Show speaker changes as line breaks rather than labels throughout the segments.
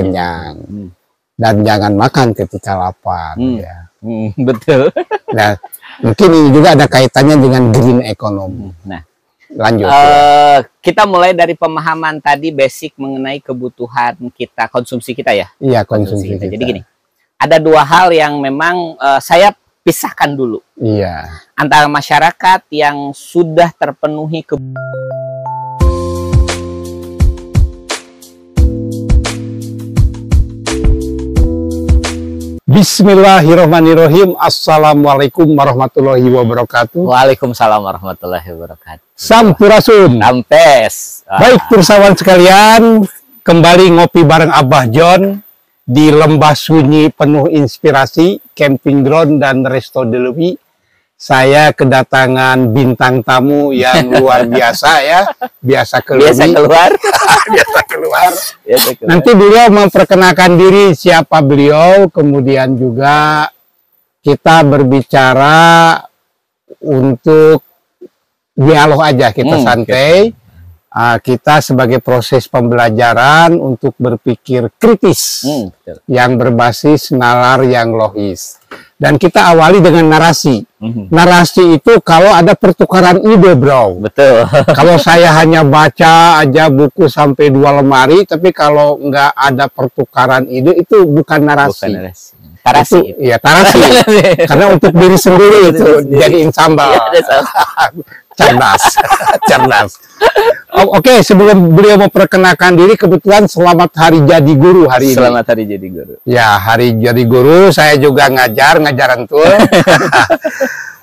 kenyang. Dan jangan makan ketika lapar. Ya.
Betul.
Nah, mungkin ini juga ada kaitannya dengan green economy.
Nah,
lanjut.
Kita mulai dari pemahaman tadi basic mengenai kebutuhan kita, konsumsi kita ya.
Iya, konsumsi kita.
Jadi gini, ada dua hal yang memang saya pisahkan dulu.
Iya.
Antara masyarakat yang sudah terpenuhi
Bismillahirrahmanirrahim. Assalamualaikum warahmatullahi wabarakatuh.
Waalaikumsalam warahmatullahi wabarakatuh.
Sampurasun.
Sampes.
Baik, persawan sekalian, kembali ngopi bareng Abah John di lembah sunyi penuh inspirasi, camping ground dan resto Deluwi. Saya kedatangan bintang tamu yang luar biasa ya, biasa keluar.
Biasa keluar.
Biasa keluar. Nanti beliau memperkenalkan diri siapa beliau, kemudian juga kita berbicara untuk dialog aja, kita santai. Kita sebagai proses pembelajaran untuk berpikir kritis yang berbasis nalar yang logis. Dan kita awali dengan narasi. Narasi itu kalau ada pertukaran ide, bro.
Betul.
Kalau saya hanya baca aja buku sampai 2 lemari, tapi kalau nggak ada pertukaran ide, itu bukan narasi.
Bukan narasi. Tarasi.
Iya, tarasi. Karena untuk diri sendiri itu jadiin sambal. Cerdas. Cerdas. Oke, sebelum beliau memperkenalkan diri, kebetulan selamat Hari Jadi Guru hari ini.
Selamat Hari Jadi Guru.
Ya, Hari Jadi Guru, saya juga ngajar antul.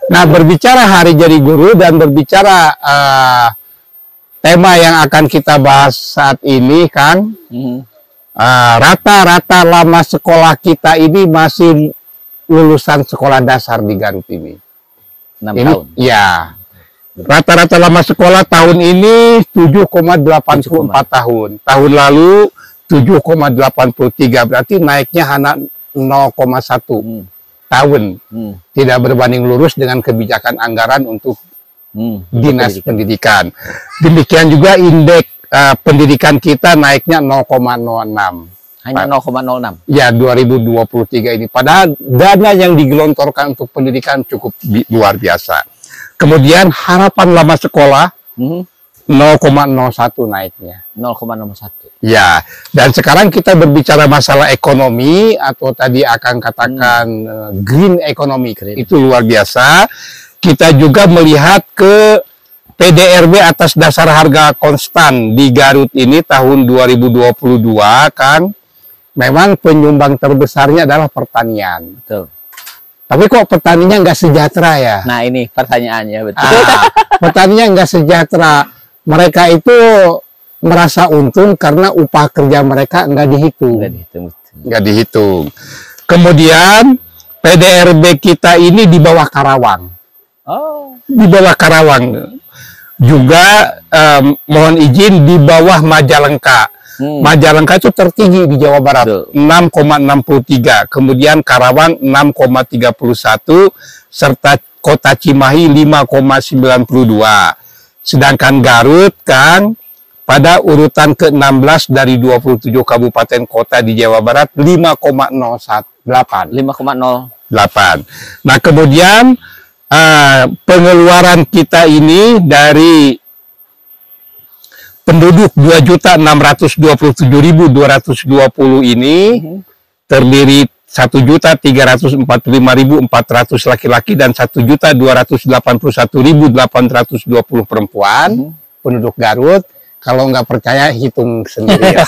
Nah, berbicara Hari Jadi Guru dan berbicara tema yang akan kita bahas saat ini, Kang, rata-rata lama sekolah kita ini masih lulusan sekolah dasar di Garut ini.
6 tahun.
Ya. Rata-rata lama sekolah tahun ini 7,84 tahun. Tahun lalu 7,83, berarti naiknya hanya 0,1 tahun. Tidak berbanding lurus dengan kebijakan anggaran untuk dinas pendidikan. Demikian juga indeks pendidikan kita naiknya 0,06.
Hanya 0,06.
Ya, 2023 ini. Padahal dana yang digelontorkan untuk pendidikan cukup luar biasa. Kemudian harapan lama sekolah 0,01 naiknya.
0,01.
Ya, dan sekarang kita berbicara masalah ekonomi atau tadi akan katakan green economy. Itu luar biasa. Kita juga melihat ke PDRB atas dasar harga konstan di Garut ini tahun 2022 kan. Memang penyumbang terbesarnya adalah pertanian.
Betul.
Tapi kok petaninya nggak sejahtera ya?
Nah, ini pertanyaannya, betul.
Petaninya nggak sejahtera. Mereka itu merasa untung karena upah kerja mereka nggak dihitung. Nggak dihitung. Kemudian PDRB kita ini di bawah Karawang.
Oh.
Di bawah Karawang. Juga mohon izin di bawah Majalengka. Majalengka itu tertinggi di Jawa Barat, 6,63. Kemudian Karawang 6,31, serta Kota Cimahi 5,92. Sedangkan Garut kan pada urutan ke-16 dari 27 kabupaten kota di Jawa Barat 5,08.
5,08.
Nah, kemudian pengeluaran kita ini dari penduduk 2.627.220 ini terdiri 1.345.400 laki-laki dan 1.281.820 perempuan penduduk Garut. Kalau nggak percaya hitung sendiri ya.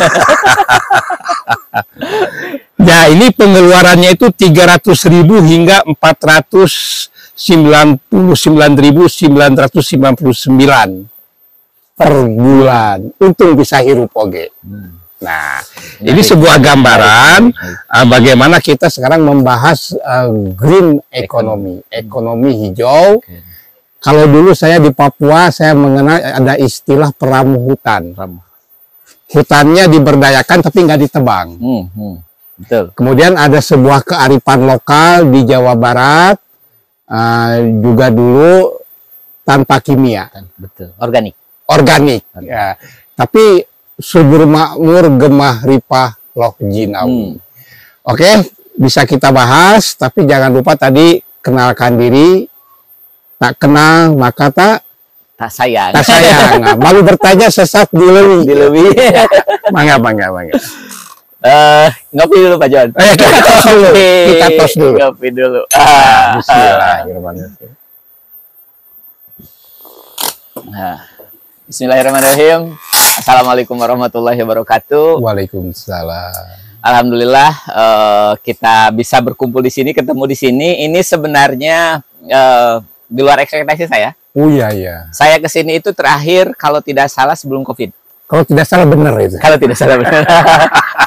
Ya, ini pengeluarannya itu 300.000 hingga 499.999 per bulan. Untung bisa hirup oge. Nah, ini sebuah gambaran bagaimana kita sekarang membahas green economy, ekonomi hijau. Kalau dulu saya di Papua, saya mengenal ada istilah peramu hutan. Hutannya diberdayakan tapi nggak ditebang.
Betul.
Kemudian ada sebuah kearifan lokal di Jawa Barat, juga dulu tanpa kimia.
Betul. Organik.
Ya. Tapi subur makmur gemah ripah Lok Jinawi. Oke, bisa kita bahas, tapi jangan lupa tadi kenalkan diri. Tak kenal maka tak
sayang.
Tak sayang. Nah, malu bertanya sesat dilewi. Mangga.
Ngopi dulu Pak Jon.
Kita tos dulu. Kita tos dulu.
Ngopi dulu.
Bismillahirrahmanirrahim.
Bismillahirrahmanirrahim. Assalamualaikum warahmatullahi wabarakatuh.
Waalaikumsalam.
Alhamdulillah kita bisa berkumpul di sini, ketemu di sini. Ini sebenarnya di luar ekspektasi saya.
Oh iya.
Saya kesini itu terakhir kalau tidak salah sebelum COVID.
Kalau tidak salah benar itu.
Kalau tidak salah benar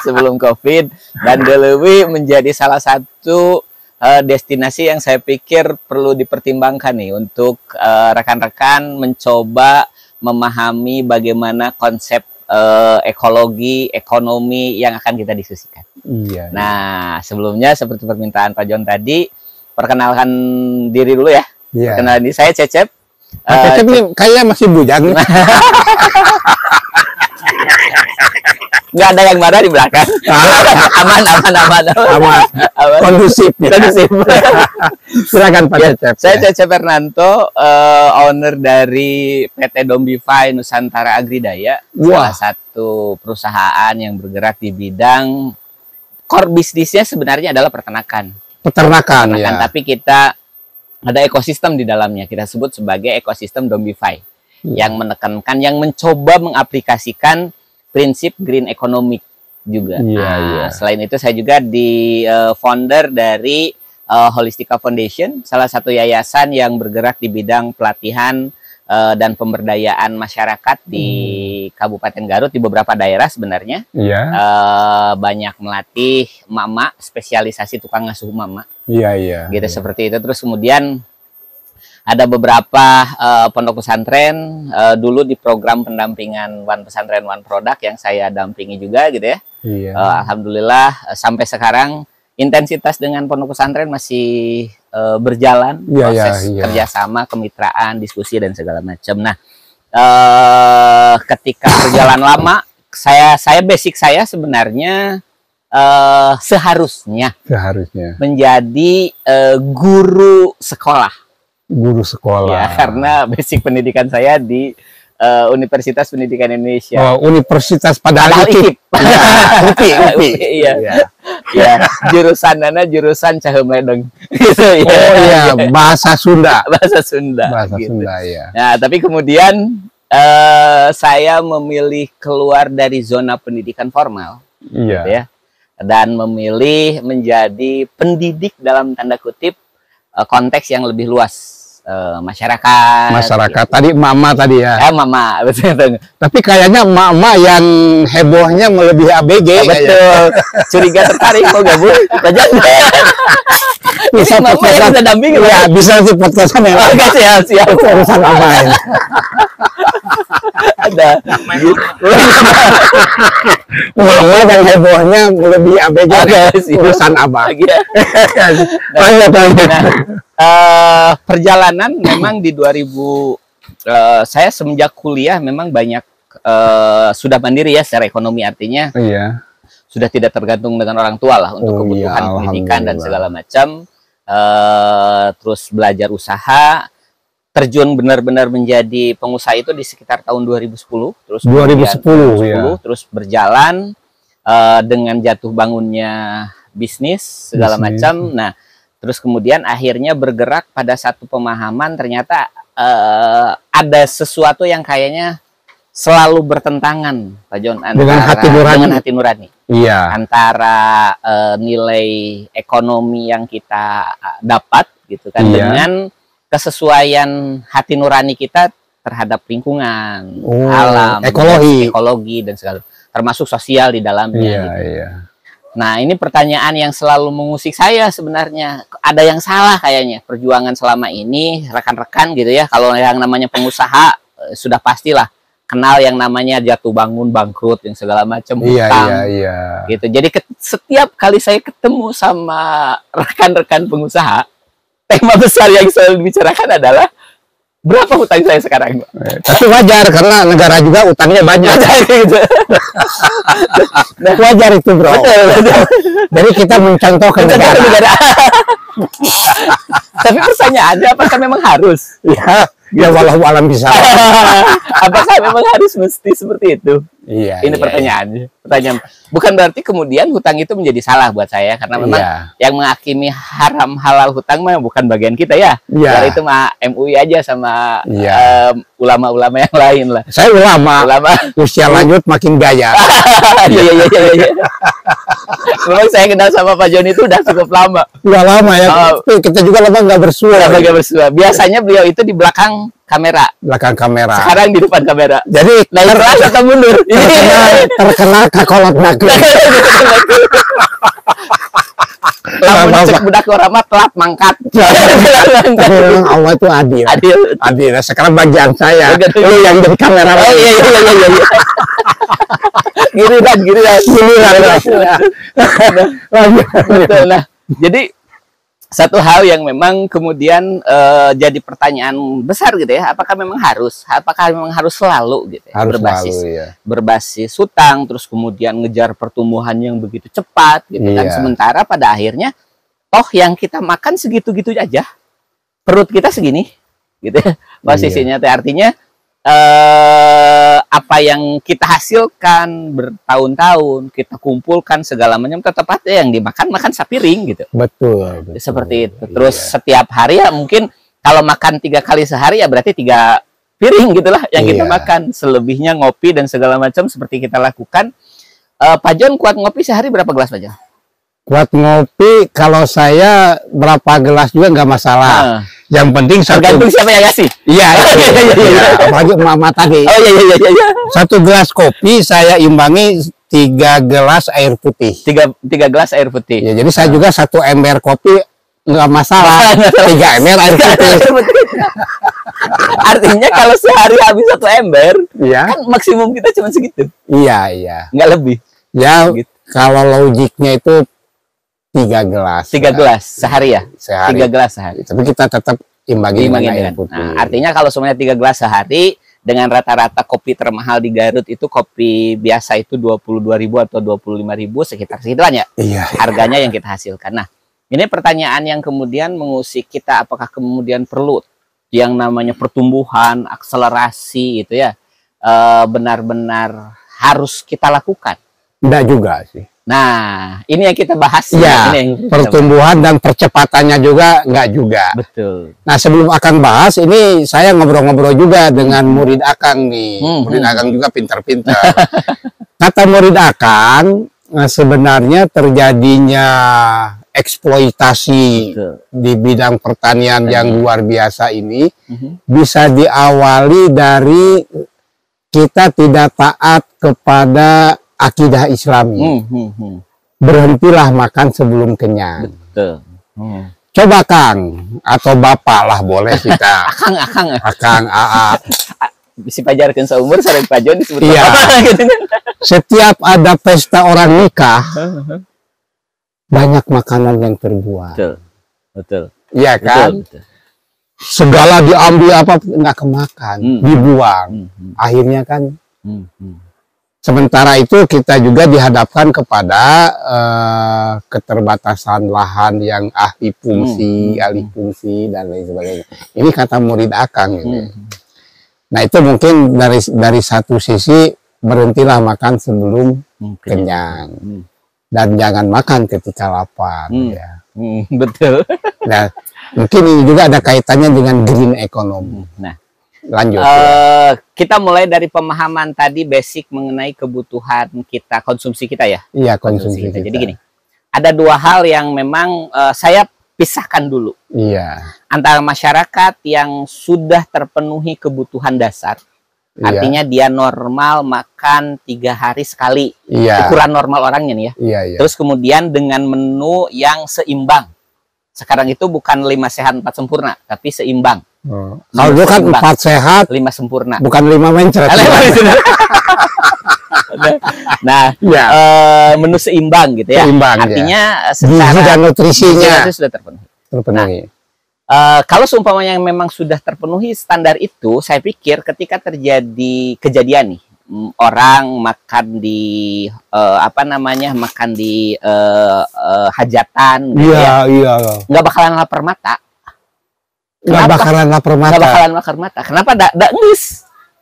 sebelum COVID, dan Delewi menjadi salah satu destinasi yang saya pikir perlu dipertimbangkan nih untuk rekan-rekan mencoba memahami bagaimana konsep ekologi, ekonomi yang akan kita diskusikan.
Iya.
Nah, sebelumnya seperti permintaan Pak Jon tadi, perkenalkan diri dulu ya.
Iya.
Perkenalkan diri, saya Cecep.
Cecep ini kayaknya masih bujang.
Nggak ada yang marah di belakang. aman.
Kondusif. Silakan Pak Cecep.
Saya Cecep Fernanto, owner dari PT Dombify Nusantara Agridaya. Salah satu perusahaan yang bergerak di bidang core bisnisnya sebenarnya adalah peternakan, ya. Tapi kita ada ekosistem di dalamnya, kita sebut sebagai ekosistem Dombify, yang menekankan, yang mencoba mengaplikasikan prinsip green economic juga. Selain itu saya juga di founder dari Holistika Foundation, salah satu yayasan yang bergerak di bidang pelatihan dan pemberdayaan masyarakat di Kabupaten Garut, di beberapa daerah sebenarnya. Banyak melatih mama, spesialisasi tukang ngasuh mama. Gitu seperti itu. Terus kemudian ada beberapa pondok pesantren dulu di program pendampingan One Pesantren One Product yang saya dampingi juga gitu ya. Alhamdulillah sampai sekarang intensitas dengan pondok pesantren masih berjalan, proses kerjasama, kemitraan, diskusi dan segala macam. Nah, ketika berjalan lama, saya basic saya sebenarnya seharusnya menjadi guru sekolah. Ya, karena basic pendidikan saya di Universitas Pendidikan Indonesia.
Universitas padahal IKIP.
UPI. Iya. Jurusan Cahem Ledeng. Gitu,
bahasa Sunda.
Bahasa Sunda, ya. Nah, tapi kemudian saya memilih keluar dari zona pendidikan formal. Gitu ya. Dan memilih menjadi pendidik dalam tanda kutip konteks yang lebih luas. Masyarakat gitu.
Tadi mama tadi ya.
Mama, betul.
Tapi kayaknya mama yang hebohnya melebihi ABG.
Betul. Curiga tertarik mau gabung? Bisa mama yang bisa dampingi.
Ya, bisa sih podcastan ya.
Oke, siap.
Urusan mama ini.
Ada.
Mama yang hebohnya melebihi ABG. Urusan abah.
Perjalanan memang di 2000 saya semenjak kuliah memang banyak sudah mandiri ya secara ekonomi, artinya sudah tidak tergantung dengan orang tua lah untuk kebutuhan pendidikan dan segala macam. Terus belajar usaha, terjun benar-benar menjadi pengusaha itu di sekitar tahun 2010. Terus 2010 terus berjalan dengan jatuh bangunnya bisnis segala macam. Nah, terus kemudian akhirnya bergerak pada satu pemahaman, ternyata ada sesuatu yang kayaknya selalu bertentangan, Pak Jon,
dengan hati
nurani. Antara nilai ekonomi yang kita dapat gitu kan, dengan kesesuaian hati nurani kita terhadap lingkungan, alam, ekologi dan segala, termasuk sosial di dalamnya. Nah, ini pertanyaan yang selalu mengusik saya sebenarnya. Ada yang salah kayaknya perjuangan selama ini, rekan-rekan gitu ya. Kalau yang namanya pengusaha sudah pastilah kenal yang namanya jatuh bangun, bangkrut, yang segala macam, hutang. Gitu. Jadi setiap kali saya ketemu sama rekan-rekan pengusaha, tema besar yang selalu dibicarakan adalah Berapa hutang saya sekarang?
Tapi wajar karena negara juga utangnya banyak.
Gitu.
Wajar itu bro.
Betul.
Jadi kita mencontohkan negara.
Tapi pertanyaannya apakah memang harus?
Ya walau alam bisa.
Apakah memang harus mesti seperti itu?
Iya.
Ini pertanyaannya. Pertanyaan. Bukan berarti kemudian hutang itu menjadi salah buat saya karena memang yang menghakimi haram halal hutang mah bukan bagian kita ya. Kalau itu mah MUI aja sama ulama-ulama yang lain lah.
Saya ulama. Usia lanjut makin gaya.
Iya. Memang saya kenal sama Pak Joni itu udah cukup lama.
Udah lama ya. Kita juga lama nggak bersua.
Biasanya beliau itu di belakang kamera. Sekarang di depan kamera.
Jadi
keras atau mundur?
Terkenal kakolot naku.
Lamun cek budak orang mah telat mangkat.
Allah itu adil. Sekarang bagian saya. Lu yang jadi kamera.
Iya. Giliran. Betul. Nah, jadi satu hal yang memang kemudian jadi pertanyaan besar gitu ya, apakah memang harus selalu gitu ya, berbasis hutang, terus kemudian ngejar pertumbuhan yang begitu cepat gitu kan, sementara pada akhirnya toh yang kita makan segitu-gitu aja, perut kita segini gitu ya, posisinya artinya apa yang kita hasilkan bertahun-tahun kita kumpulkan segala macam tetap aja yang dimakan sapiring gitu.
Betul.
Seperti itu. Terus setiap hari ya mungkin kalau makan 3 kali sehari ya berarti 3 piring gitulah yang kita makan. Selebihnya ngopi dan segala macam seperti kita lakukan. Pak Jon kuat ngopi sehari berapa gelas Pak Jon?
Kuat ngopi kalau saya berapa gelas juga nggak masalah. Yang penting
tergantung siapa yang ngasih.
Iya. Apalagi mama tadi.
Iya.
1 gelas kopi saya imbangi 3 gelas air putih.
3 gelas air putih.
Ya, jadi saya juga 1 ember kopi nggak masalah. 3 ember air putih. Artinya kalau sehari habis 1 ember, kan maksimum kita cuma segitu. Iya.
Nggak lebih.
Ya, gitu. Kalau logiknya itu 3 gelas.
3 gelas sehari ya?
Sehari.
3 gelas sehari.
Tapi kita tetap imbangi dengan air putih.
Nah, artinya kalau semuanya 3 gelas sehari, dengan rata-rata kopi termahal di Garut itu kopi biasa itu 22.000 atau 25.000 sekitar segituan ya?
Iya.
Harganya yang kita hasilkan. Nah, ini pertanyaan yang kemudian mengusik kita, apakah kemudian perlu yang namanya pertumbuhan, akselerasi itu ya, benar-benar harus kita lakukan?
Enggak juga sih.
Nah, ini yang kita bahas.
Ya, pertumbuhan dan percepatannya juga enggak juga.
Betul.
Nah, sebelum akan bahas, ini saya ngobrol-ngobrol juga dengan murid Akang nih. Murid Akang juga pintar-pintar. Kata murid Akang, sebenarnya terjadinya eksploitasi di bidang pertanian yang luar biasa ini bisa diawali dari kita tidak taat kepada akidah Islami. Berhentilah makan sebelum kenyang.
Betul.
Coba Kang atau Bapak lah boleh kita. Akang, AA.
Bisa pajarkan seumur sareng Pak Jon disebut
gitu. Setiap ada pesta orang nikah, banyak makanan yang terbuat.
Betul.
Iya kan? Betul. Segala diambil apa nggak kemakan, dibuang. Akhirnya kan. Sementara itu kita juga dihadapkan kepada keterbatasan lahan yang alih fungsi dan lain sebagainya. Ini kata murid Akang gitu. Nah itu mungkin dari satu sisi berhentilah makan sebelum kenyang dan jangan makan ketika lapar. Ya.
Betul.
Nah mungkin ini juga ada kaitannya dengan green economy.
Nah.
Lanjut.
Kita mulai dari pemahaman tadi basic mengenai kebutuhan kita, konsumsi kita ya.
Iya, konsumsi kita.
Jadi gini, ada 2 hal yang memang saya pisahkan dulu.
Iya.
Antara masyarakat yang sudah terpenuhi kebutuhan dasar, artinya dia normal makan 3 hari sekali, ukuran normal orangnya nih ya. Terus kemudian dengan menu yang seimbang. Sekarang itu bukan 5 sehat 4 sempurna, tapi seimbang.
Kalau dulu kan 4 sehat,
5 sempurna.
Bukan 5 mencret.
Nah, menu seimbang gitu ya.
Seimbang,
artinya
secara gizi dan nutrisinya
itu sudah terpenuhi.
Nah,
Kalau seumpamanya yang memang sudah terpenuhi standar itu, saya pikir ketika terjadi kejadian nih, orang makan di makan di hajatan, gitu ya, nggak bakalan lapar mata.
Nggak bakalan lapar mata.
Nggak bakalan lapar mata. Kenapa?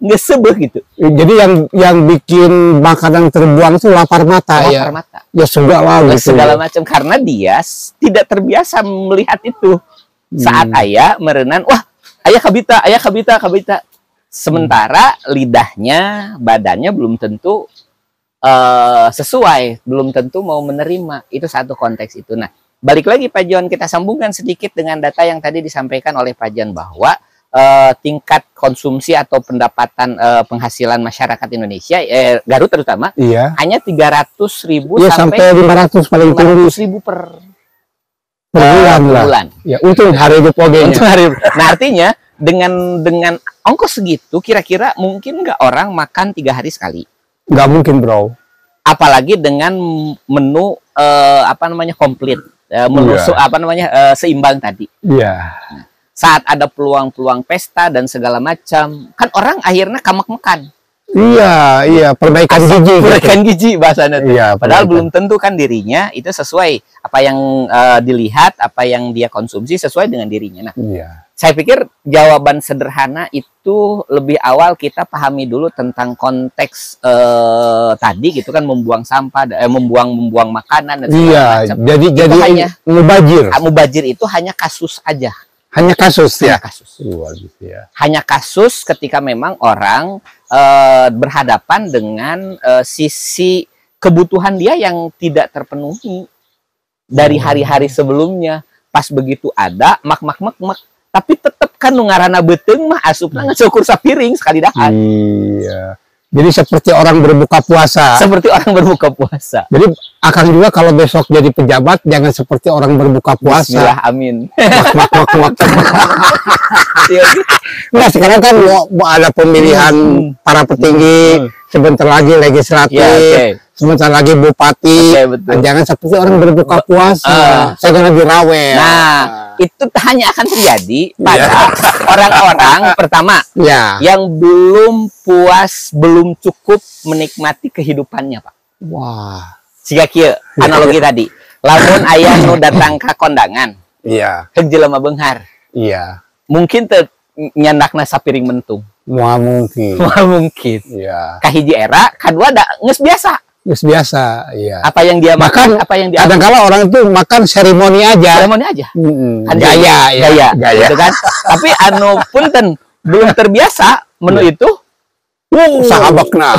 Nggak sebeh gitu.
Jadi yang bikin makanan terbuang itu lapar mata,
lapar mata.
Ya segala gitu.
Segala macam, karena dia tidak terbiasa melihat itu. Saat ayah merenan, wah, ayah kabita. Sementara lidahnya, badannya belum tentu sesuai, belum tentu mau menerima. Itu satu konteks itu. Nah, balik lagi Pak Jon, kita sambungkan sedikit dengan data yang tadi disampaikan oleh Pak Jon bahwa tingkat konsumsi atau pendapatan penghasilan masyarakat Indonesia, Garut terutama, hanya 300.000
sampai 500 paling tinggi.
500.000 per
bulan. Ya, untuk hari dipogenya.
Nah, artinya dengan ongkos segitu, kira-kira mungkin nggak orang makan 3 hari sekali?
Nggak mungkin, bro.
Apalagi dengan menu komplit, menu seimbang tadi. Nah, saat ada peluang-peluang pesta dan segala macam, kan orang akhirnya kamak makan.
Iya, perbaikan
gizi bahasanya. Padahal belum tentu kan dirinya itu sesuai apa yang dilihat, apa yang dia konsumsi sesuai dengan dirinya. Nah, saya pikir jawaban sederhana itu lebih awal kita pahami dulu tentang konteks tadi gitu kan, membuang sampah, membuang makanan dan segala macam.
Jadi hanya
mubazir itu hanya kasus aja.
Hanya kasus.
Hanya kasus ketika memang orang berhadapan dengan sisi kebutuhan dia yang tidak terpenuhi dari hari-hari sebelumnya. Pas begitu ada mak, tapi tetap kan ngarana beteng mah asupna ngecukur sapiring sekali dahan.
Iya. Jadi seperti orang berbuka puasa. Jadi akan juga kalau besok jadi pejabat jangan seperti orang berbuka puasa.
Bismillah, amin.
Nah, sekarang kan mau ada pemilihan para petinggi, sebentar lagi legislatif, sebentar lagi bupati. Jangan seperti orang berbuka puasa. Saya lagi raweh.
Nah, itu hanya akan terjadi pada orang-orang pertama yang belum puas, belum cukup menikmati kehidupannya, Pak.
Wah.
Siga kieu analogi tadi. Lamun aya nu datang ka kondangan. Heug jelema beunghar. Mungkin teu nyandakna sapiring mentung.
Moal mungkin.
Kahiji era, kadua da geus biasa. Apa yang dia makan, apa yang dia
kadang-kala orang itu makan seremoni aja. Gaya.
Gitu kan. Tapi anu punten belum terbiasa menu itu.
Sahabakna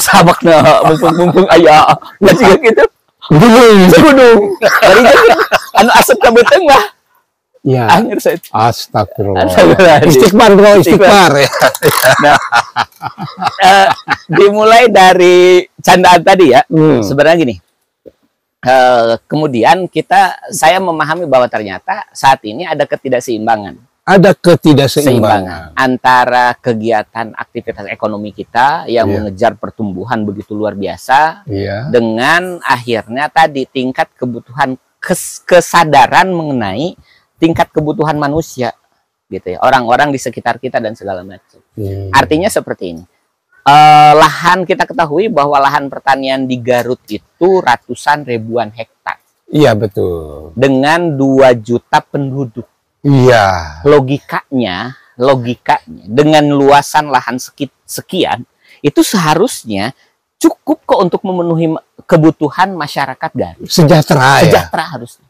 mumpung aya. Da siga kitu. Gudung. Anu asep ka beuteung mah. Akhir saya.
Astagfirullah. Istighfar, bro, istighfar.
Nah, dimulai dari candaan tadi ya. Sebenarnya gini. Kemudian saya memahami bahwa ternyata saat ini ada ketidakseimbangan. Antara kegiatan aktivitas ekonomi kita yang mengejar pertumbuhan begitu luar biasa dengan akhirnya tadi tingkat kebutuhan kesadaran mengenai tingkat kebutuhan manusia gitu ya, orang-orang di sekitar kita dan segala macam. Artinya seperti ini. Lahan, kita ketahui bahwa lahan pertanian di Garut itu ratusan ribuan hektar.
Iya, betul.
Dengan 2 juta penduduk.
Iya.
Logikanya dengan luasan lahan sekian itu seharusnya cukup kok untuk memenuhi kebutuhan masyarakat Garut.
Sejahtera
harusnya.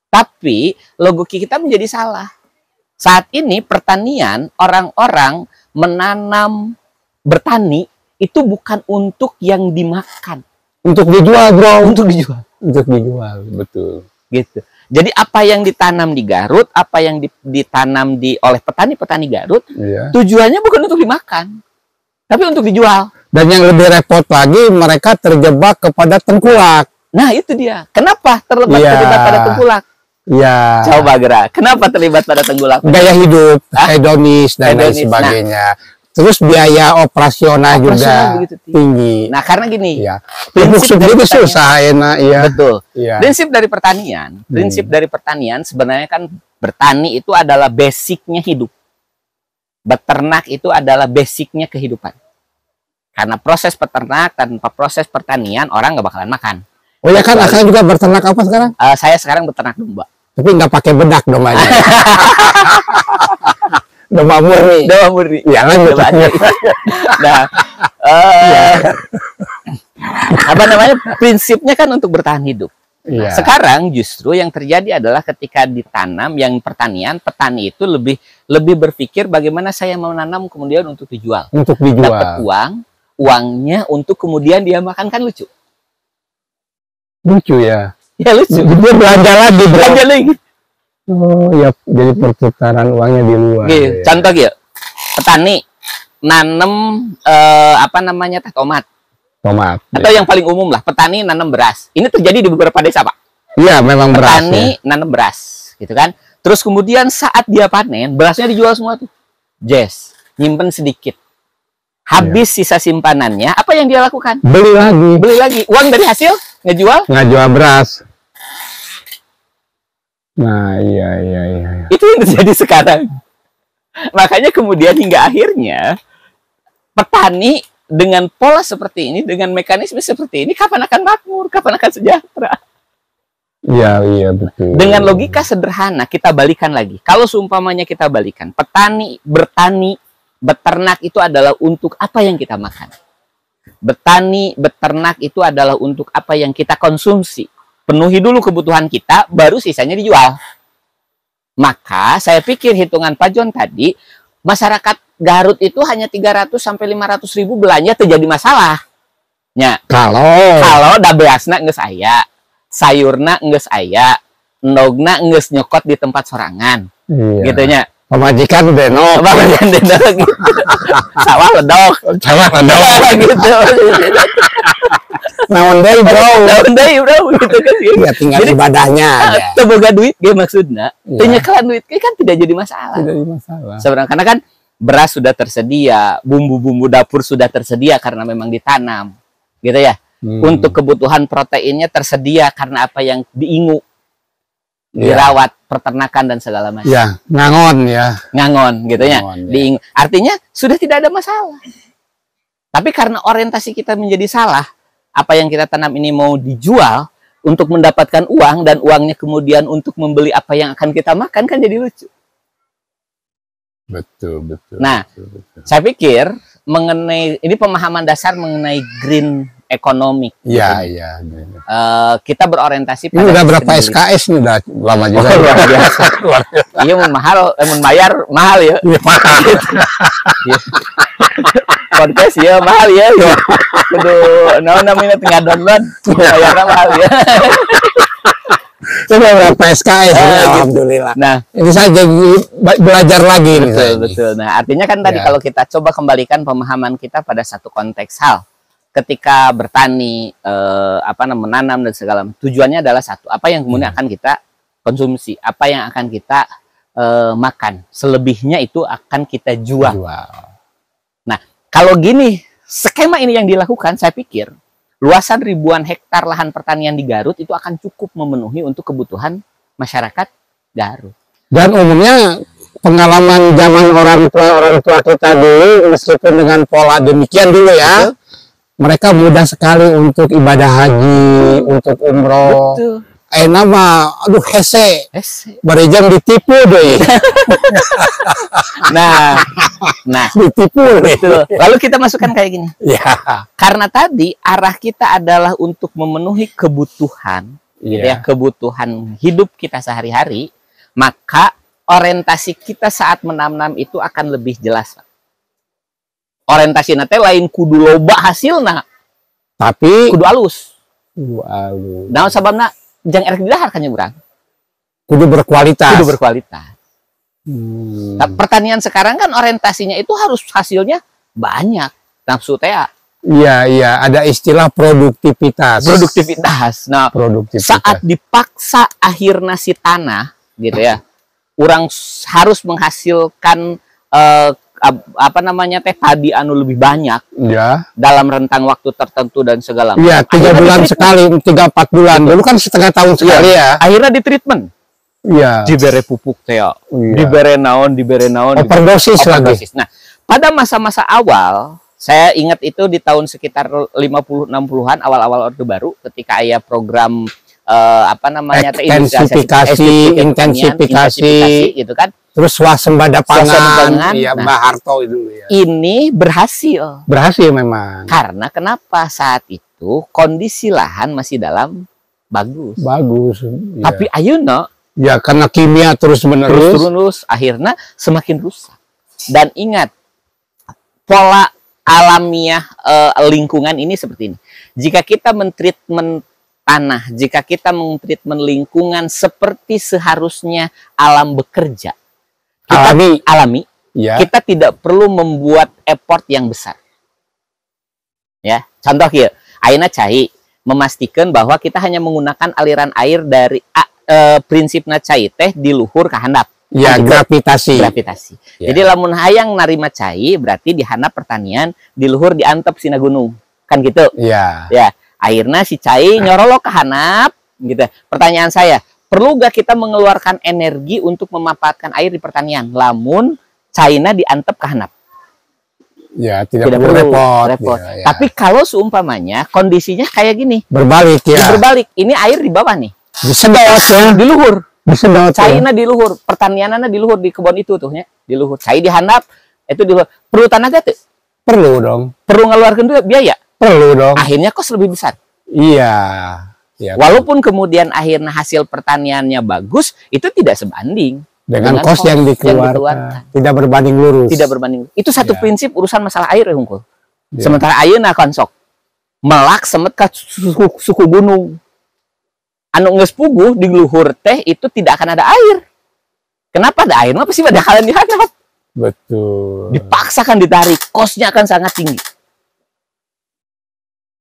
Tapi logika kita menjadi salah. Saat ini pertanian, orang-orang menanam, bertani itu bukan untuk yang dimakan,
untuk dijual, bro.
Untuk dijual,
betul.
Gitu. Jadi apa yang ditanam di Garut, apa yang ditanam oleh petani-petani Garut, tujuannya bukan untuk dimakan, tapi untuk dijual.
Dan yang lebih repot lagi, mereka terjebak kepada tengkulak.
Nah, itu dia. Kenapa terlibat pada tengkulak? Coba gerak. Kenapa terlibat pada tengkulak?
Gaya hidup, hedonis dan lain sebagainya. Terus biaya operasional juga tinggi.
Nah, karena gini,
prinsip itu susah, enak,
betul. Prinsip dari pertanian sebenarnya kan Bertani itu adalah basicnya hidup. Beternak itu adalah basicnya kehidupan. Karena proses peternak tanpa proses pertanian orang nggak bakalan makan.
Oh ya kan, Akang juga berternak apa sekarang?
Saya sekarang beternak domba.
Tapi nggak pakai bedak dombanya. Domba murni.
Domba murni.
Jangan domba.
Nah, apa namanya? Prinsipnya kan untuk bertahan hidup. Nah, sekarang justru yang terjadi adalah ketika ditanam yang pertanian, petani itu lebih berpikir bagaimana saya menanam kemudian untuk dijual.
Untuk dijual.
Dapat uangnya untuk kemudian dia makan, kan lucu.
Lucu ya.
Ya lucu.
Dia belanja lagi.
Belanja lagi.
Oh ya, jadi pertukaran uangnya di luar.
Ya. Contoh ya, petani nanam apa namanya tomat.
Tomat.
Atau yang paling umum lah, petani nanam beras. Ini terjadi di beberapa desa, Pak.
Iya, memang beras.
Petani nanam beras, gitu kan. Terus kemudian saat dia panen, berasnya dijual semua tuh. Nyimpen sedikit. Habis sisa simpanannya, apa yang dia lakukan?
Beli lagi.
Uang dari hasil ngejual
beras. Nah, iya.
Itu yang terjadi sekarang. Makanya kemudian hingga akhirnya petani dengan pola seperti ini, dengan mekanisme seperti ini, kapan akan makmur, kapan akan sejahtera?
Iya, betul.
Dengan logika sederhana kita balikan lagi. Kalau seumpamanya kita balikan, bertani, beternak itu adalah untuk apa yang kita makan. Beternak itu adalah untuk apa yang kita konsumsi. Penuhi dulu kebutuhan kita, baru sisanya dijual. Maka saya pikir hitungan Pak John tadi, masyarakat Garut itu hanya 300 sampai 500 ribu belanja terjadi masalah. Ya. Kalau da beasna geus aya, sayurna geus aya, endogna geus nyokot di tempat sorangan. Iya. Gitu nya.
Pemajikan denok.
Gitu. Sawah ledok gitu.
Naon deui bro
gitu kan.
Ya tinggal jadi, ibadahnya aja.
Teu boga duit ge maksudna. Teu nyekelan duit ge kan tidak jadi masalah. Sebenarnya karena kan beras sudah tersedia, bumbu-bumbu dapur sudah tersedia karena memang ditanam. Gitu ya. Untuk kebutuhan proteinnya tersedia karena apa yang diingu. Dirawat, peternakan dan segala macam.
Ya, ngangon
gitu ya. Artinya sudah tidak ada masalah. Tapi karena orientasi kita menjadi salah, apa yang kita tanam ini mau dijual untuk mendapatkan uang dan uangnya kemudian untuk membeli apa yang akan kita makan, kan jadi lucu.
Betul.
Nah, saya pikir mengenai ini pemahaman dasar mengenai green economic.
Iya.
Kita berorientasi pada
ini udah berapa SKS nih, udah lama juga.
Luar biasa. Iya, bayar mahal ya.
Mahal.
Podcast ya mahal ya. Kudu namanya tengah download, bayarnya mahal ya.
Coba berapa SKS ya, alhamdulillah.
Nah,
ini saya jadi belajar lagi.
Betul. Nah, artinya kan tadi kalau kita coba kembalikan pemahaman kita pada satu konteks hal. Ketika bertani, menanam dan segala macam, tujuannya adalah satu. Apa yang kemudian akan kita konsumsi, apa yang akan kita makan. Selebihnya itu akan kita jual. Nah, kalau gini, skema ini yang dilakukan, saya pikir luasan ribuan hektar lahan pertanian di Garut itu akan cukup memenuhi untuk kebutuhan masyarakat Garut.
Dan umumnya pengalaman zaman orang tua kita dulu, meskipun dengan pola demikian dulu ya. Betul. Mereka mudah sekali untuk ibadah haji, untuk umroh.
Betul.
Nama, aduh hese. Barejang ditipu deh. nah,
ditipu. Betul. Lalu kita masukkan kayak gini.
Ya.
Karena tadi arah kita adalah untuk memenuhi kebutuhan, kebutuhan hidup kita sehari-hari, maka orientasi kita saat menanam itu akan lebih jelas, Pak. Orientasi nate lain kudu loba hasilna, tapi kudu alus. Nah, sababna jang erek didahar kan urang.
Kudu berkualitas.
Nah, pertanian sekarang kan orientasinya itu harus hasilnya banyak. Nafsu teh.
Iya, ada istilah produktivitas.
Nah, saat dipaksa akhirnya si tanah gitu ya. Orang harus menghasilkan padi anu lebih banyak dalam rentang waktu tertentu dan segala macam.
Iya, 3 bulan sekali, 3-4 bulan. Dulu kan setengah tahun sekali ya.
Akhirnya di treatment.
Iya.
Dibere pupuk teh, dibere naon,
overdosis lagi.
Nah, pada masa-masa awal, saya ingat itu di tahun sekitar 50-60-an, awal-awal Orde Baru, ketika ayah program apa namanya, intensifikasi gitu kan.
Terus swasembada pangan, ya, Mbak Harto itu ya.
Ini berhasil.
Berhasil memang.
Karena kenapa? Saat itu kondisi lahan masih dalam bagus.
Bagus. Ya.
Tapi ayeuna
ya karena kimia terus-menerus,
akhirnya semakin rusak. Dan ingat, pola alamiah lingkungan ini seperti ini. Jika kita mentreatment tanah, jika kita mentreatment lingkungan seperti seharusnya alam bekerja, alami, ya. Kita tidak perlu membuat effort yang besar. Ya, contoh ya, ayeuna cai memastikan bahwa kita hanya menggunakan aliran air dari prinsipna cai teh di luhur ke handap.
Ya, gravitasi.
Ya. Jadi lamun hayang narima cai berarti di handap pertanian, di luhur diantep sina gunung. Kan gitu.
Ya.
Ya, akhirnya si cai nyorolok ke handap gitu. Pertanyaan saya, perlu gak kita mengeluarkan energi untuk memanfaatkan air di pertanian? Lamun caina diantep ke handap.
Ya, tidak perlu repot.
Ya. Tapi kalau seumpamanya kondisinya kayak gini.
Berbalik ya.
Berbalik. Ini air di bawah nih.
Disedot ya.
Di luhur.
Disedot.
Caina di luhur. Pertaniannya di luhur, di kebun itu tuh ya. Di luhur. Cai di handap itu di luhur. Perlu tenaga tuh?
Perlu dong.
Perlu ngeluarkan duit biaya?
Perlu dong.
Akhirnya kos lebih besar.
Iya. Ya,
walaupun kemudian akhirnya hasil pertaniannya bagus, itu tidak sebanding
dengan kos yang dikeluarkan. Tidak berbanding lurus.
Tidak berbanding. Itu satu prinsip urusan masalah air ya, Hungkul. Sementara ayeuna konsok melak semet ka suku gunung. Anu geus puguh di luhur teh itu tidak akan ada air. Kenapa ada air? Mah pasti bakalan dihandap.
Betul.
Dipaksakan ditarik, kosnya akan sangat tinggi.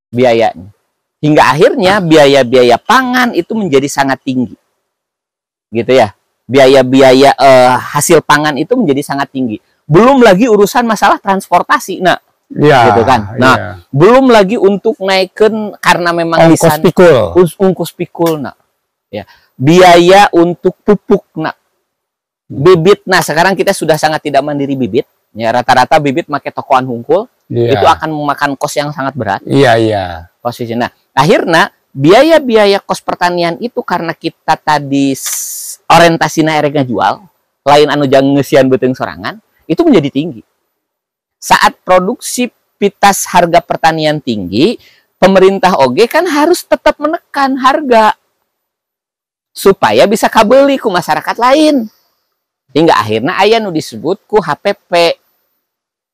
Biayanya. Hingga akhirnya biaya-biaya pangan itu menjadi sangat tinggi. Gitu ya. Biaya-biaya hasil pangan itu menjadi sangat tinggi. Belum lagi urusan masalah transportasi. Nah,
ya,
gitu kan. Nah, ya. Belum lagi untuk naikkan karena memang ongkos pikul. Nah, ya. Biaya untuk pupuk, nah. Bibit. Nah, sekarang kita sudah sangat tidak mandiri bibit. Ya, rata-rata bibit pakai tokoan Hungkul. Ya. Itu akan memakan kos yang sangat berat.
Iya, iya.
Posisinya. Nah, akhirnya biaya-biaya kos pertanian itu karena kita tadi orientasinya erega jual, lain anu jang ngeusian beuteung sorangan, itu menjadi tinggi. Saat produksivitas harga pertanian tinggi, pemerintah oge kan harus tetap menekan harga supaya bisa kabeli ku masyarakat lain. Hingga akhirnya aya nu disebut ku HPP.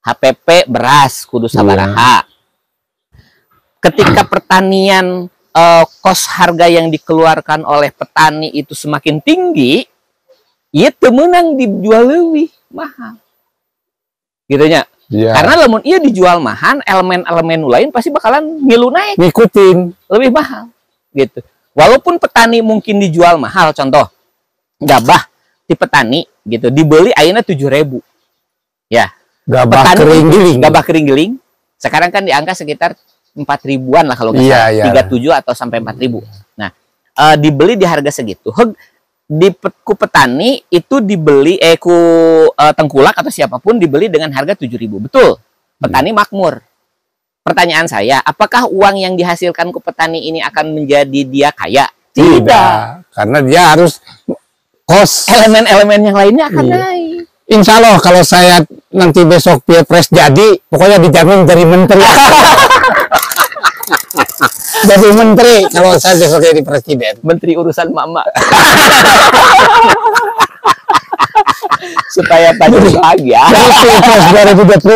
HPP beras kudu sabaraha. Ketika pertanian kos harga yang dikeluarkan oleh petani itu semakin tinggi, ieu teu meunang dijual leuwih mahal. Gitu nya. Yeah. Karena lamun ieu dijual mahal, elemen-elemen lain pasti bakalan ngilu naik.
Ngikutin
lebih mahal. Gitu. Walaupun petani mungkin dijual mahal, contoh gabah di petani gitu dibeli ayeuna 7.000. Ya.
Gabah kering giling.
Gabah kering giling. Sekarang kan di angka sekitar 4.000-an lah kalau nggak salah, 37 atau sampai 4.000. Nah, dibeli di harga segitu. Ku petani itu dibeli ku tengkulak atau siapapun dibeli dengan harga 7.000. Betul. Petani makmur. Pertanyaan saya, apakah uang yang dihasilkan ku petani ini akan menjadi dia kaya? Tidak.
Karena dia harus kos.
Elemen-elemen yang lainnya akan naik.
Insya Allah kalau saya nanti besok pilpres jadi, pokoknya dijamin dari menteri. Jadi menteri kalau saya besok jadi presiden.
Menteri urusan mama. Supaya Pak bahagia.
Pilpres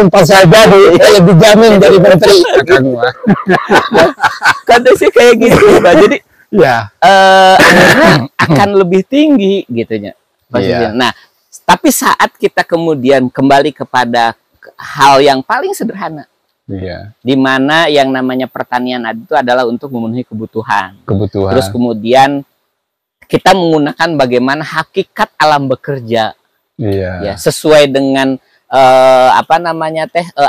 2024 saya jadi, saya dijamin dari menteri.
Kata sih kayak gitu, Pak. Jadi
ya
akhirnya akan lebih tinggi gitunya.
Yeah.
Nah, tapi saat kita kemudian kembali kepada hal yang paling sederhana, di mana yang namanya pertanian itu adalah untuk memenuhi kebutuhan. Terus kemudian kita menggunakan bagaimana hakikat alam bekerja, ya, sesuai dengan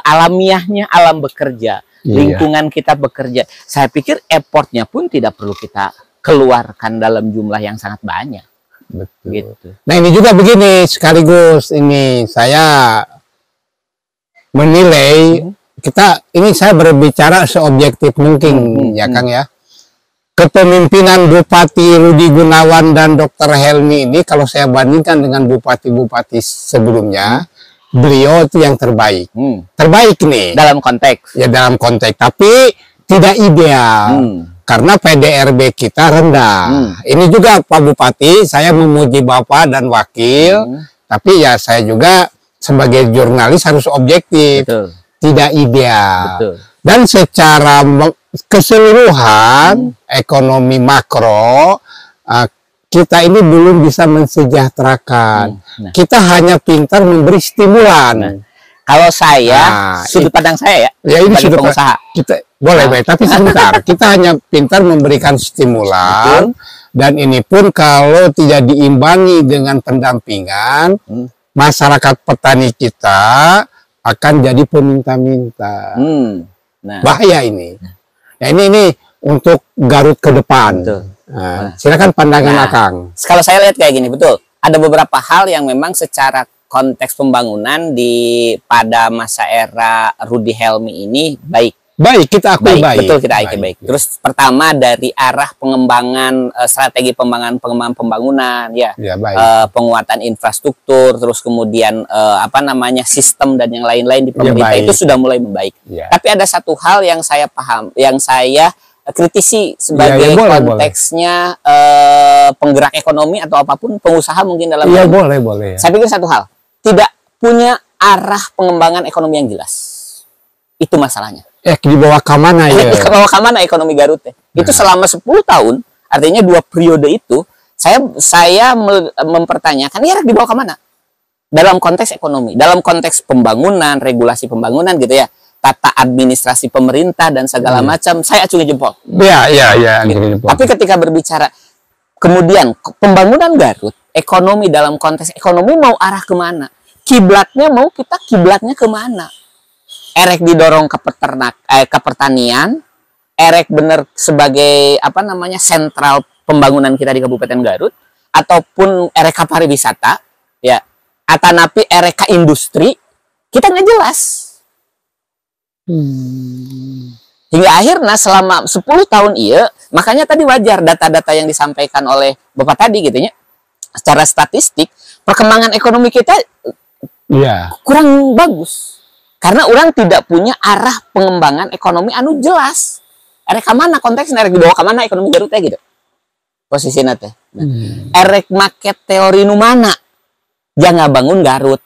alamiahnya alam bekerja, lingkungan kita bekerja. Saya pikir effortnya pun tidak perlu kita keluarkan dalam jumlah yang sangat banyak.
Betul.
Gitu.
Nah ini juga begini, sekaligus ini saya menilai saya berbicara seobjektif mungkin ya Kang ya. Kepemimpinan Bupati Rudi Gunawan dan Dr. Helmi ini kalau saya bandingkan dengan bupati-bupati sebelumnya, beliau itu yang terbaik. Terbaik nih.
Dalam konteks.
Ya dalam konteks, tapi tidak ideal. Karena PDRB kita rendah. Ini juga Pak Bupati, saya memuji Bapak dan Wakil, tapi ya saya juga sebagai jurnalis harus objektif.
Betul.
Tidak ideal.
Betul.
Dan secara keseluruhan ekonomi makro kita ini belum bisa mensejahterakan. Kita hanya pintar memberi stimulan.
Kalau saya sudut pandang saya
ya ini sudut
pengusaha.
Kita boleh baik, tapi sebentar. Kita hanya pintar memberikan stimulan. Dan ini pun kalau tidak diimbangi dengan pendampingan, masyarakat petani kita akan jadi peminta-minta.
Nah.
Bahaya ini. Nah, ini untuk Garut ke depan. Nah, silakan pandangan Akang.
Kalau saya lihat kayak gini, betul. Ada beberapa hal yang memang secara konteks pembangunan pada masa era Rudi Helmi ini baik.
Baik, kita akui baik.
Betul, kita akui baik. Terus pertama dari arah pengembangan strategi pengembangan pembangunan, ya, penguatan infrastruktur, terus kemudian sistem dan yang lain-lain di pemerintah itu sudah mulai membaik. Tapi ada satu hal yang saya paham, yang saya kritisi sebagai konteksnya penggerak ekonomi atau apapun pengusaha mungkin dalam
boleh.
Saya pikir satu hal, tidak punya arah pengembangan ekonomi yang jelas. Itu masalahnya.
Di bawah kamana ya?
Di bawah kamana ekonomi Garut ya? Itu selama 10 tahun, artinya 2 periode itu, saya mempertanyakan, ya di bawah kamana? Dalam konteks ekonomi, dalam konteks pembangunan, regulasi pembangunan gitu ya, tata administrasi pemerintah dan segala macam, saya acungi jempol.
Iya.
Gitu. Tapi ketika berbicara, kemudian pembangunan Garut, ekonomi dalam konteks ekonomi mau arah kemana? Kiblatnya kiblatnya kemana? Erek didorong ke pertanian, erek bener sebagai sentral pembangunan kita di Kabupaten Garut, ataupun erek pariwisata, ya, atanapi erek industri, kita nggak jelas. Hingga akhirnya selama 10 tahun makanya tadi wajar data-data yang disampaikan oleh Bapak tadi gitu ya, secara statistik perkembangan ekonomi kita kurang bagus. Karena orang tidak punya arah pengembangan ekonomi anu jelas. Erek mana konteksnya, erek dibawa kemana ekonomi Garut gitu. Posisinya teh. Erek market teori nu mana? Jangan bangun Garut.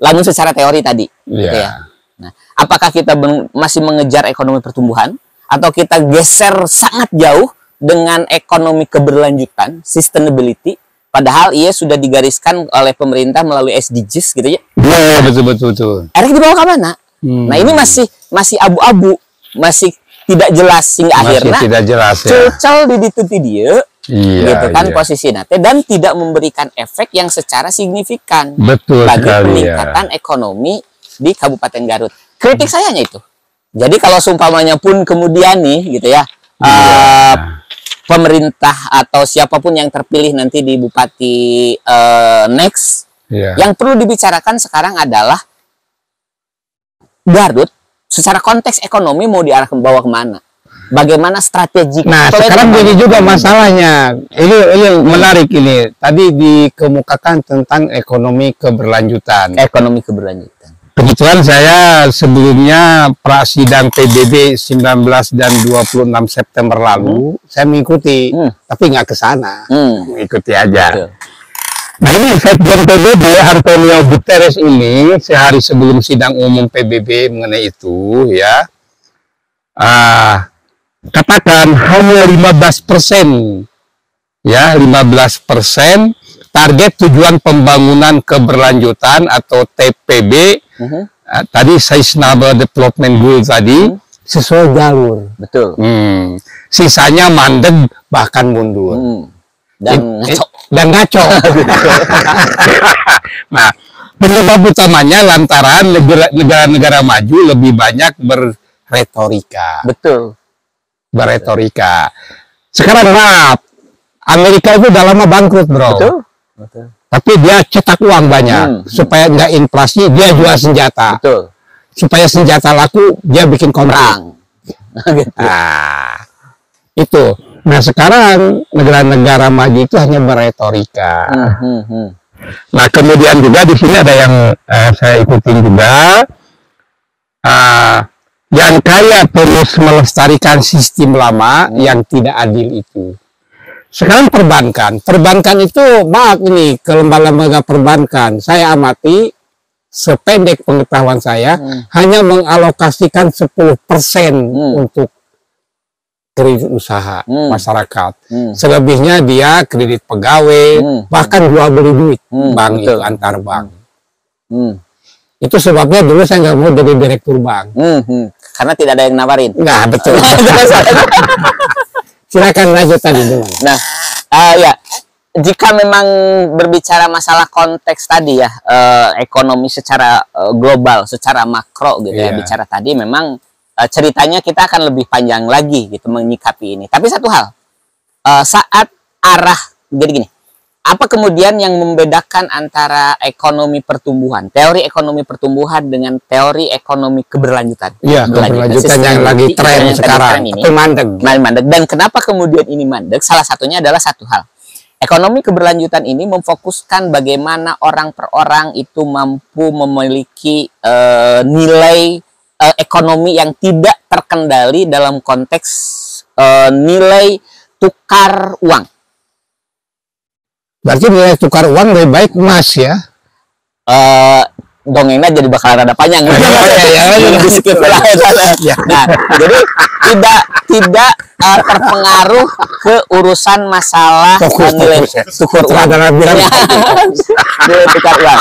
Lamun secara teori tadi. Gitu ya. Nah, apakah kita masih mengejar ekonomi pertumbuhan? Atau kita geser sangat jauh dengan ekonomi keberlanjutan, sustainability? Padahal ia sudah digariskan oleh pemerintah melalui SDGs gitu ya.
Betul.
Erek dibawa ke mana? Nah ini masih abu-abu, masih tidak jelas hingga akhirnya
tidak jelas ya.
Cocol di dia, gitu kan posisi nate, dan tidak memberikan efek yang secara signifikan bagi peningkatan ekonomi di Kabupaten Garut. Kritik saya hanya itu. Jadi kalau seumpamanya pun kemudian nih gitu ya. Pemerintah atau siapapun yang terpilih nanti di Bupati next, yang perlu dibicarakan sekarang adalah Garut secara konteks ekonomi mau diarah ke bawah kemana? Bagaimana strategi?
Nah sekarang jadi juga masalahnya, ini menarik ini. Tadi dikemukakan tentang ekonomi keberlanjutan.
Ekonomi keberlanjutan.
Kebetulan saya sebelumnya prasidang PBB 19 dan 26 September lalu, saya mengikuti, tapi nggak ke sana, mengikuti aja. Betul. Nah ini Sekjen PBB Antonio Guterres ini sehari sebelum sidang umum PBB mengenai itu ya, katakan hanya 15%, ya 15% target tujuan pembangunan keberlanjutan atau TPB. Tadi Sustainable Development Goal tadi sesuai jalur.
Betul.
Sisanya mandeg bahkan mundur.
Dan
ngaco. Nah, penyebab utamanya lantaran negara-negara maju lebih banyak berretorika.
Betul.
Berretorika. Sekarang maaf, Amerika itu udah lama bangkrut, bro.
Betul. Betul.
Tapi dia cetak uang banyak supaya nggak inflasi, dia jual senjata.
Betul.
Supaya senjata laku, dia bikin konflik.
Gitu.
Nah, itu. Nah, sekarang negara-negara maju itu hanya berretorika. Nah, kemudian juga di sini ada yang saya ikutin juga. Yang kaya terus melestarikan sistem lama yang tidak adil itu. Sekarang perbankan itu, maaf ini, ke lembaga-lembaga perbankan, saya amati, sependek pengetahuan saya, hanya mengalokasikan 10% untuk kredit usaha masyarakat. Selebihnya dia kredit pegawai, bahkan jual beli duit, bank itu antar bank. Itu sebabnya dulu saya nggak mau jadi direktur bank.
Karena tidak ada yang nawarin.
Nah, betul. Silakan lanjut tadi dulu.
Nah, ya, jika memang berbicara masalah konteks tadi ya, ekonomi secara global, secara makro gitu ya, bicara tadi memang ceritanya kita akan lebih panjang lagi gitu menyikapi ini. Tapi satu hal, saat arah, jadi gini, apa kemudian yang membedakan antara ekonomi pertumbuhan, teori ekonomi pertumbuhan dengan teori ekonomi keberlanjutan?
Iya, keberlanjutan yang lagi tren sekarang,
ini mandek. Dan kenapa kemudian ini mandek? Salah satunya adalah satu hal. Ekonomi keberlanjutan ini memfokuskan bagaimana orang per orang itu mampu memiliki nilai ekonomi yang tidak terkendali dalam konteks nilai tukar uang.
Berarti nilai tukar uang lebih baik emas ya?
Dongengnya jadi bakal rada panjang. Nah, jadi tidak terpengaruh ke urusan masalah nilai tukar uang. Nilai tukar uang.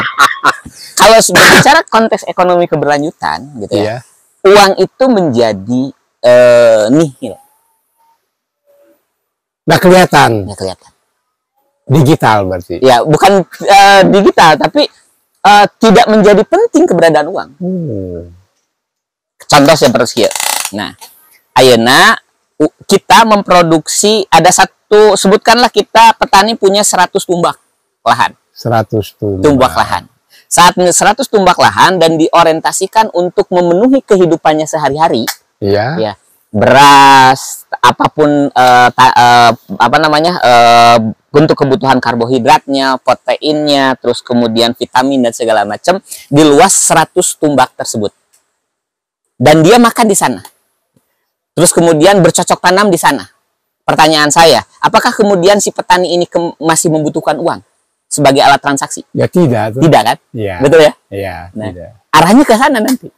Kalau berbicara konteks ekonomi keberlanjutan, gitu ya, uang itu menjadi nihil.
Nggak kelihatan.
Nggak kelihatan.
Digital berarti.
Ya, bukan digital, tapi tidak menjadi penting keberadaan uang. Contoh seperti nah, ayeuna kita memproduksi, ada satu, sebutkanlah kita petani punya 100 tumbak lahan.
100
tumbak lahan. Saat 100 tumbak lahan dan diorientasikan untuk memenuhi kehidupannya sehari-hari.
Iya.
Ya, beras, apapun untuk kebutuhan karbohidratnya, proteinnya, terus kemudian vitamin dan segala macam di luas 100 tumbak tersebut. Dan dia makan di sana. Terus kemudian bercocok tanam di sana. Pertanyaan saya, apakah kemudian si petani ini masih membutuhkan uang sebagai alat transaksi?
Ya tidak.
Tidak kan?
Ya.
Betul ya?
Iya,
nah,
tidak.
Arahnya ke sana nanti.